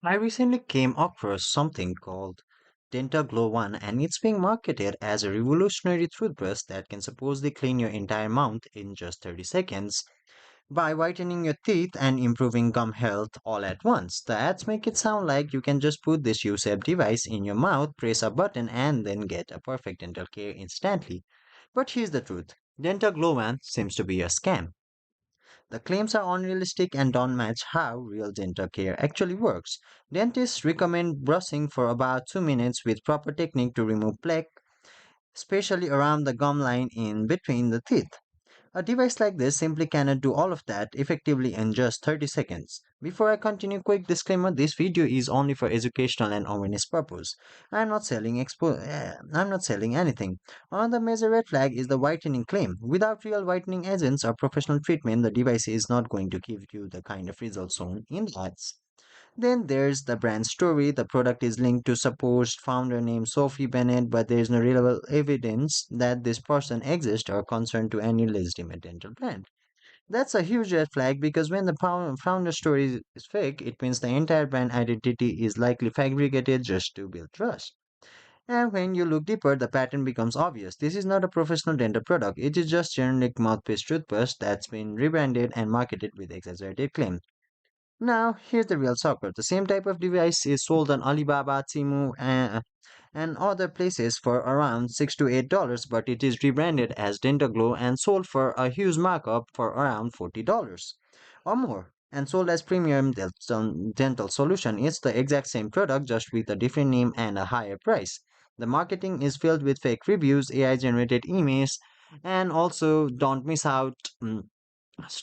I recently came across something called DentalGlow One, and it's being marketed as a revolutionary toothbrush that can supposedly clean your entire mouth in just 30 seconds by whitening your teeth and improving gum health all at once. The ads make it sound like you can just put this U-shaped device in your mouth, press a button, and then get a perfect dental care instantly. But here's the truth. DentalGlow One seems to be a scam. The claims are unrealistic and don't match how real dental care actually works. Dentists recommend brushing for about 2 minutes with proper technique to remove plaque, especially around the gum line in between the teeth. A device like this simply cannot do all of that effectively in just 30 seconds. Before I continue, quick disclaimer, this video is only for educational and awareness purpose. I'm not selling anything. Another major red flag is the whitening claim. Without real whitening agents or professional treatment, the device is not going to give you the kind of results shown in the ads. Then there's the brand story. The product is linked to supposed founder named Sophie Bennett, but there is no reliable evidence that this person exists or concerned to any legitimate dental brand. That's a huge red flag because when the founder story is fake, it means the entire brand identity is likely fabricated just to build trust. And when you look deeper, the pattern becomes obvious. This is not a professional dental product. It is just generic mouthpiece toothbrush that's been rebranded and marketed with exaggerated claims. Now, here's the real sucker. The same type of device is sold on Alibaba, Temu, and other places for around $6 to $8, but it is rebranded as DentaGlow and sold for a huge markup for around $40 or more. And sold as premium dental solution. It's the exact same product, just with a different name and a higher price. The marketing is filled with fake reviews, AI generated emails, and also don't miss out.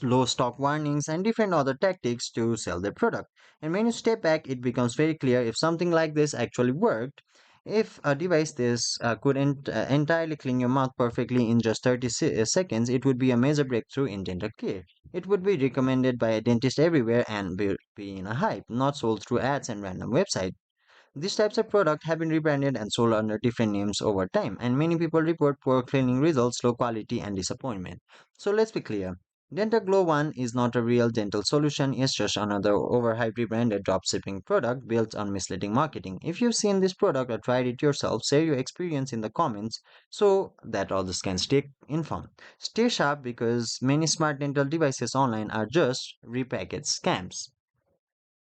Low stock warnings, and different other tactics to sell their product. And when you step back, it becomes very clear if something like this actually worked. If a device this could entirely clean your mouth perfectly in just 30 seconds, it would be a major breakthrough in dental care. It would be recommended by a dentist everywhere and be in a hype, not sold through ads and random websites. These types of products have been rebranded and sold under different names over time, and many people report poor cleaning results, low quality, and disappointment. So let's be clear. Dental Glow One is not a real dental solution, it's just another overhyped rebranded dropshipping product built on misleading marketing. If you've seen this product or tried it yourself, share your experience in the comments so that others can stay informed. Stay sharp because many smart dental devices online are just repackaged scams.